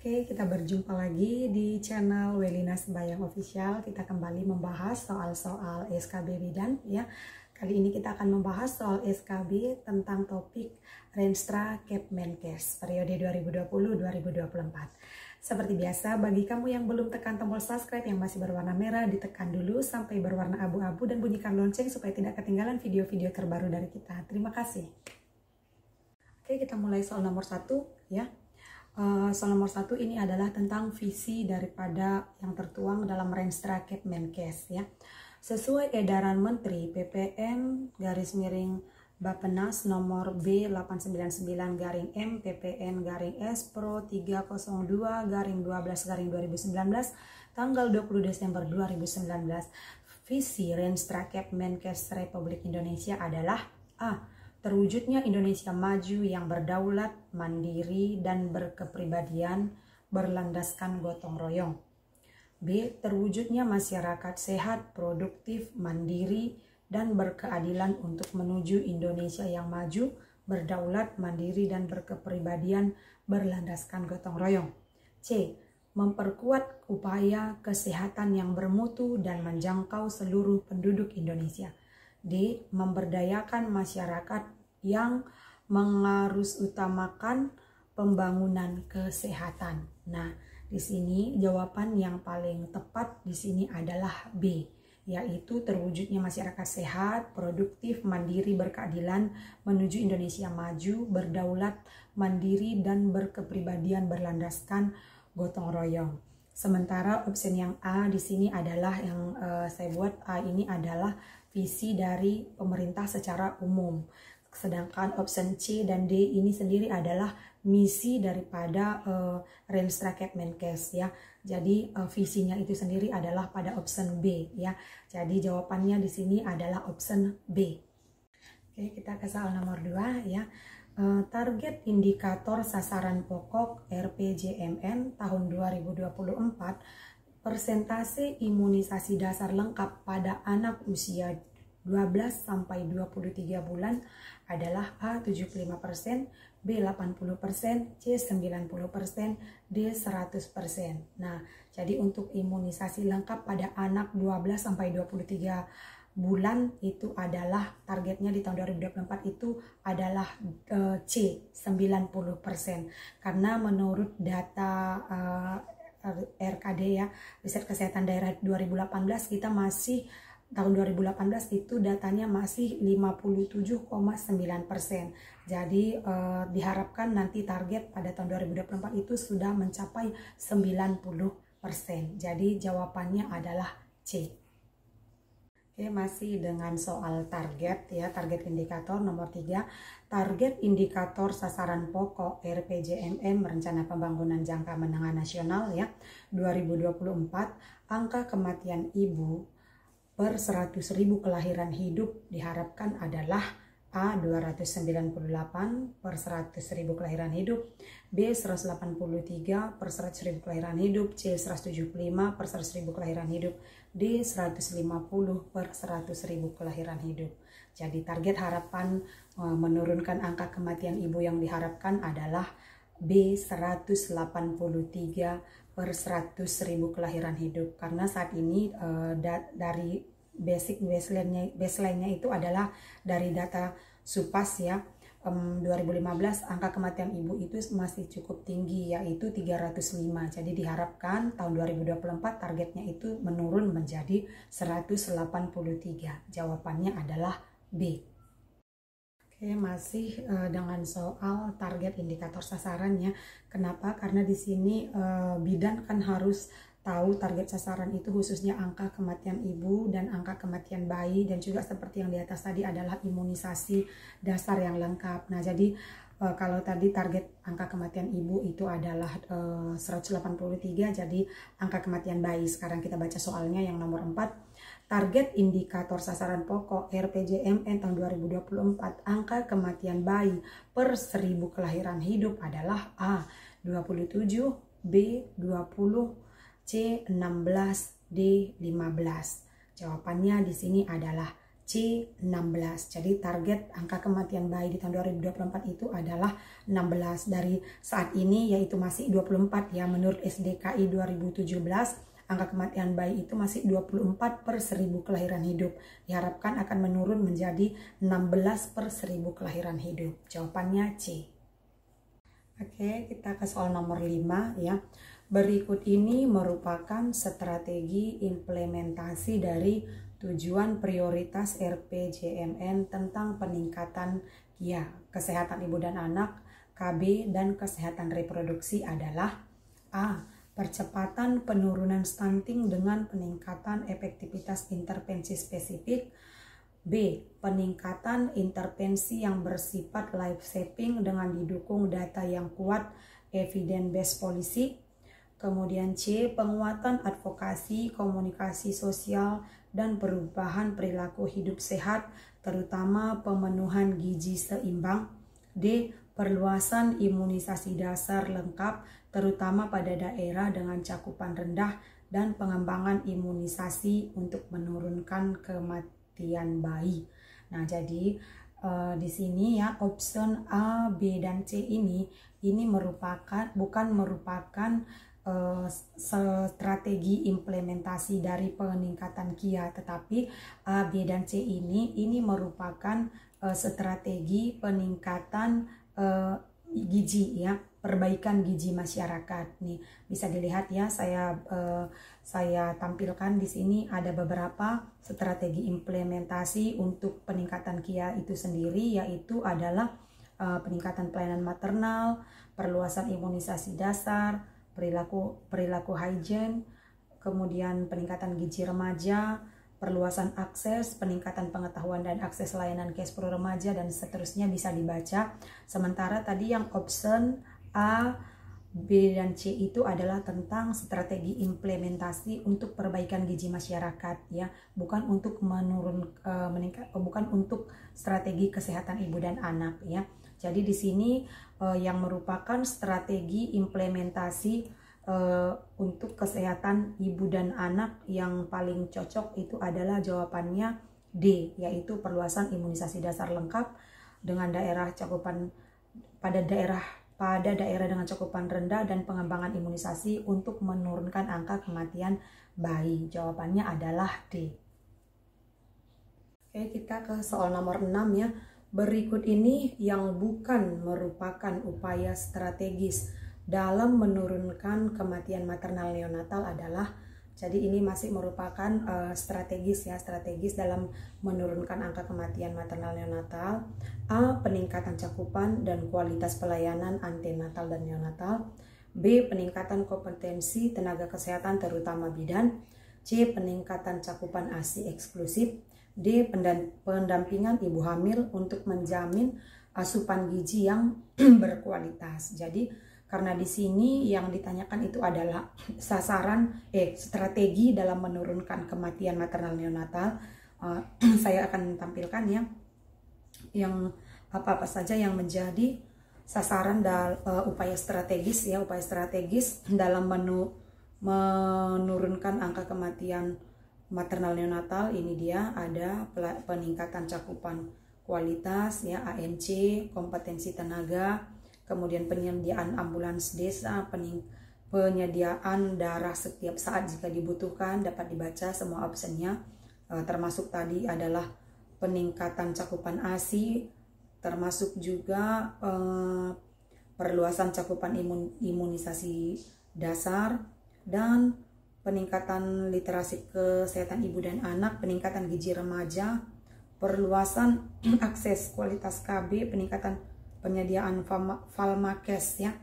Oke, kita berjumpa lagi di channel Welina Sembayang Official. Kita kembali membahas soal-soal SKB Bidan ya. Kali ini kita akan membahas soal SKB tentang topik Renstra Kepmenkes periode 2020-2024. Seperti biasa, bagi kamu yang belum tekan tombol subscribe yang masih berwarna merah, ditekan dulu sampai berwarna abu-abu dan bunyikan lonceng supaya tidak ketinggalan video-video terbaru dari kita. Terima kasih. Oke, kita mulai soal nomor 1 ya. Soal nomor 1 ini adalah tentang visi daripada yang tertuang dalam Renstra Kepmenkes ya. Sesuai edaran Menteri PPN Bappenas nomor B899-M PPN-S Pro 302-12-2019 tanggal 20 Desember 2019. Visi Renstra Kepmenkes Republik Indonesia adalah A. Terwujudnya Indonesia maju yang berdaulat, mandiri, dan berkepribadian berlandaskan gotong royong. B. Terwujudnya masyarakat sehat, produktif, mandiri, dan berkeadilan untuk menuju Indonesia yang maju, berdaulat, mandiri, dan berkepribadian berlandaskan gotong royong. C. Memperkuat upaya kesehatan yang bermutu dan menjangkau seluruh penduduk Indonesia. D. Memberdayakan masyarakat yang mengarusutamakan pembangunan kesehatan. Nah, di sini jawaban yang paling tepat di sini adalah B, yaitu terwujudnya masyarakat sehat, produktif, mandiri, berkeadilan menuju Indonesia maju, berdaulat, mandiri, dan berkepribadian berlandaskan gotong royong. Sementara opsi yang A di sini adalah yang saya buat A ini adalah visi dari pemerintah secara umum. Sedangkan opsi C dan D ini sendiri adalah misi daripada Renstra Kepmenkes ya. Jadi visinya itu sendiri adalah pada opsi B ya. Jadi jawabannya di sini adalah opsi B. Oke, kita ke soal nomor 2 ya. Target indikator sasaran pokok RPJMN tahun 2024 persentase imunisasi dasar lengkap pada anak usia 12 sampai 23 bulan adalah A 75%, B 80%, C 90%, D 100%. Nah, jadi untuk imunisasi lengkap pada anak 12 sampai 23 bulan itu adalah targetnya di tahun 2024 itu adalah C 90%. Karena menurut data RKD ya, Riset Kesehatan Daerah 2018 kita masih tahun 2018 itu datanya masih 57,9%. Jadi diharapkan nanti target pada tahun 2024 itu sudah mencapai 90%. Jadi jawabannya adalah C. Oke, masih dengan soal target ya, target indikator nomor 3. Target indikator sasaran pokok RPJMN Rencana Pembangunan Jangka Menengah Nasional ya 2024, angka kematian ibu per 100.000 kelahiran hidup diharapkan adalah A 298 per 100.000 kelahiran hidup, B 183 per 100.000 kelahiran hidup, C 175 per 100.000 kelahiran hidup, D 150 per 100.000 kelahiran hidup. Jadi target harapan menurunkan angka kematian ibu yang diharapkan adalah B 183 per 100.000 kelahiran hidup, karena saat ini dari baseline-nya itu adalah dari data Supas ya 2015 angka kematian ibu itu masih cukup tinggi yaitu 305. Jadi diharapkan tahun 2024 targetnya itu menurun menjadi 183. Jawabannya adalah B. Oke, masih dengan soal target indikator sasarannya. Kenapa? Karena di sini bidan kan harus tahu target sasaran itu khususnya angka kematian ibu dan angka kematian bayi, dan juga seperti yang di atas tadi adalah imunisasi dasar yang lengkap. Nah, jadi kalau tadi target angka kematian ibu itu adalah 183, jadi angka kematian bayi. Sekarang kita baca soalnya yang nomor 4. Target indikator sasaran pokok RPJMN tahun 2024 angka kematian bayi per 1.000 kelahiran hidup adalah A 27, B 20, C 16, D 15. Jawabannya di sini adalah C 16. Jadi target angka kematian bayi di tahun 2024 itu adalah 16. Dari saat ini yaitu masih 24 ya, menurut SDKI 2017 angka kematian bayi itu masih 24 per 1000 kelahiran hidup. Diharapkan akan menurun menjadi 16 per 1000 kelahiran hidup. Jawabannya C. Oke, kita ke soal nomor 5 ya. Berikut ini merupakan strategi implementasi dari tujuan prioritas RPJMN tentang peningkatan kesehatan ibu dan anak, KB, dan kesehatan reproduksi adalah A. Percepatan penurunan stunting dengan peningkatan efektivitas intervensi spesifik. B. Peningkatan intervensi yang bersifat life-saving dengan didukung data yang kuat, evidence-based policy. Kemudian C. Penguatan advokasi, komunikasi sosial, dan perubahan perilaku hidup sehat, terutama pemenuhan gizi seimbang. D. Perluasan imunisasi dasar lengkap, terutama pada daerah dengan cakupan rendah, dan pengembangan imunisasi untuk menurunkan kematian bayi. Nah, jadi di sini ya option A, B, dan C ini bukan merupakan strategi implementasi dari peningkatan KIA, tetapi A, B, dan C ini merupakan strategi peningkatan gizi ya, perbaikan gizi masyarakat. Nih bisa dilihat ya, saya tampilkan di sini ada beberapa strategi implementasi untuk peningkatan KIA itu sendiri, yaitu adalah peningkatan pelayanan maternal, perluasan imunisasi dasar, perilaku hygiene, kemudian peningkatan gizi remaja, perluasan akses, peningkatan pengetahuan dan akses layanan cash pro remaja, dan seterusnya bisa dibaca. Sementara tadi yang option A, B, dan C itu adalah tentang strategi implementasi untuk perbaikan gizi masyarakat ya, bukan untuk bukan untuk strategi kesehatan ibu dan anak ya. Jadi di sini yang merupakan strategi implementasi untuk kesehatan ibu dan anak yang paling cocok itu adalah jawabannya D, yaitu perluasan imunisasi dasar lengkap dengan daerah cakupan pada daerah dengan cakupan rendah, dan pengembangan imunisasi untuk menurunkan angka kematian bayi. Jawabannya adalah D. Oke, kita ke soal nomor 6 ya. Berikut ini yang bukan merupakan upaya strategis dalam menurunkan kematian maternal neonatal adalah, jadi ini masih merupakan strategis dalam menurunkan angka kematian maternal neonatal. A. Peningkatan cakupan dan kualitas pelayanan antenatal dan neonatal. B. Peningkatan kompetensi tenaga kesehatan terutama bidan. C. Peningkatan cakupan ASI eksklusif. D. Pendampingan ibu hamil untuk menjamin asupan gizi yang berkualitas. Jadi karena di sini yang ditanyakan itu adalah strategi dalam menurunkan kematian maternal neonatal, saya akan tampilkan ya yang apa saja yang menjadi sasaran upaya strategis dalam menurunkan angka kematian maternal neonatal. Ini dia ada peningkatan cakupan kualitas ya, ANC, kompetensi tenaga, kemudian penyediaan ambulans desa, penyediaan darah setiap saat jika dibutuhkan. Dapat dibaca semua opsinya, termasuk tadi adalah peningkatan cakupan ASI, termasuk juga perluasan cakupan imunisasi dasar, dan peningkatan literasi kesehatan ibu dan anak, peningkatan gizi remaja, perluasan akses kualitas KB, peningkatan penyediaan Pharmakes ya.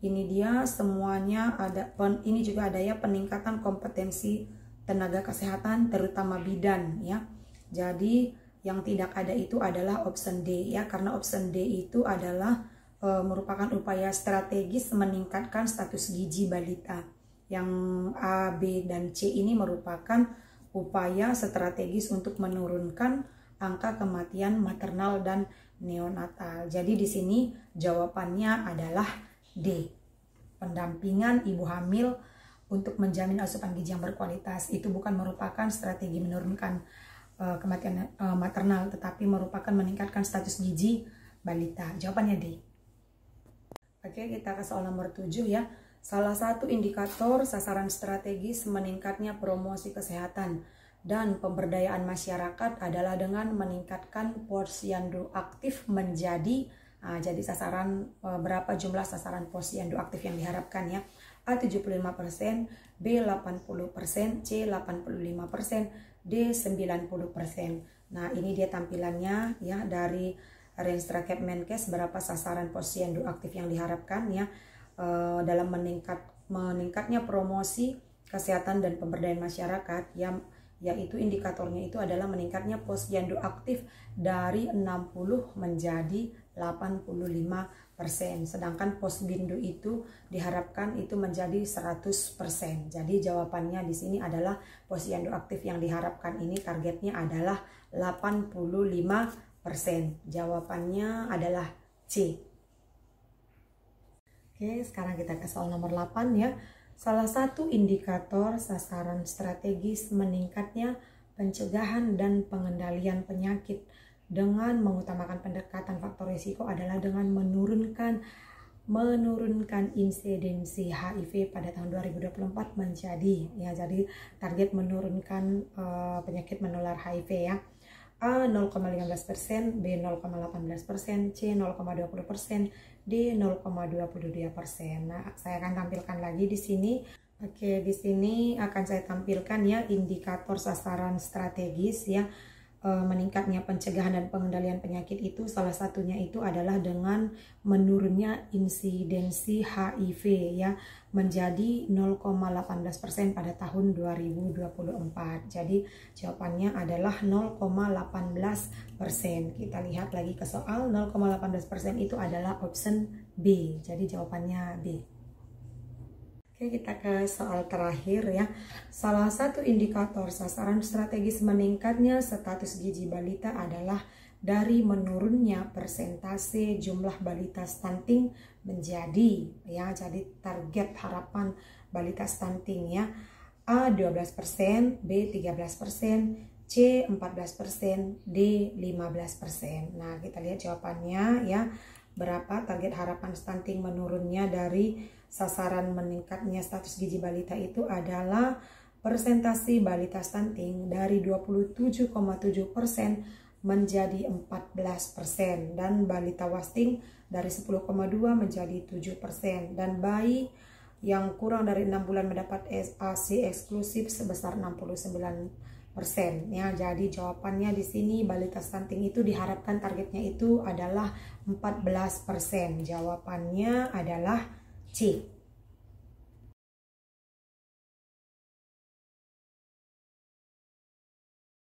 Ini dia semuanya ada. Ini juga ada ya, peningkatan kompetensi tenaga kesehatan terutama bidan ya. Jadi yang tidak ada itu adalah option D ya, karena option D itu adalah merupakan upaya strategis meningkatkan status gizi balita. Yang A, B, dan C ini merupakan upaya strategis untuk menurunkan angka kematian maternal dan neonatal. Jadi di sini jawabannya adalah D. Pendampingan ibu hamil untuk menjamin asupan gizi yang berkualitas itu bukan merupakan strategi menurunkan kematian maternal, tetapi merupakan meningkatkan status gizi balita. Jawabannya D. Oke, kita ke soal nomor 7 ya. Salah satu indikator sasaran strategis meningkatnya promosi kesehatan dan pemberdayaan masyarakat adalah dengan meningkatkan posyandu aktif menjadi jadi sasaran berapa jumlah sasaran posyandu aktif yang diharapkan ya. A 75%, B 80%, C 85%, D 90%. Nah, ini dia tampilannya ya dari Renstra Kepmenkes berapa sasaran posyandu aktif yang diharapkan ya dalam meningkatnya promosi kesehatan dan pemberdayaan masyarakat yang yaitu indikatornya itu adalah meningkatnya posyandu aktif dari 60 menjadi 85%, sedangkan posbindu itu diharapkan itu menjadi 100%. Jadi jawabannya di sini adalah posyandu aktif yang diharapkan ini targetnya adalah 85%. Jawabannya adalah C. Oke, sekarang kita ke soal nomor 8 ya. Salah satu indikator sasaran strategis meningkatnya pencegahan dan pengendalian penyakit dengan mengutamakan pendekatan faktor risiko adalah dengan menurunkan insidensi HIV pada tahun 2024 menjadi ya, jadi target menurunkan penyakit menular HIV ya. A 0,15%, B 0,18%, C 0,20%, D 0,22%. Nah, saya akan tampilkan lagi di sini. Oke, di sini akan saya tampilkan ya indikator sasaran strategis ya. Meningkatnya pencegahan dan pengendalian penyakit itu salah satunya itu adalah dengan menurunnya insidensi HIV ya menjadi 0,18% pada tahun 2024. Jadi jawabannya adalah 0,18%. Kita lihat lagi ke soal, 0,18% itu adalah option B. Jadi jawabannya B. Oke, kita ke soal terakhir ya. Salah satu indikator sasaran strategis meningkatnya status gizi balita adalah dari menurunnya persentase jumlah balita stunting menjadi ya, jadi target harapan balita stunting ya. A 12%, B 13%, C 14%, D 15%. Nah, kita lihat jawabannya ya. Berapa target harapan stunting menurunnya dari sasaran meningkatnya status gizi balita itu adalah persentase balita stunting dari 27,7% menjadi 14% dan balita wasting dari 10,2 menjadi 7% dan bayi yang kurang dari 6 bulan mendapat ASI eksklusif sebesar 69%. Ya, jadi jawabannya di sini balita stunting itu diharapkan targetnya itu adalah 14%. Jawabannya adalah C.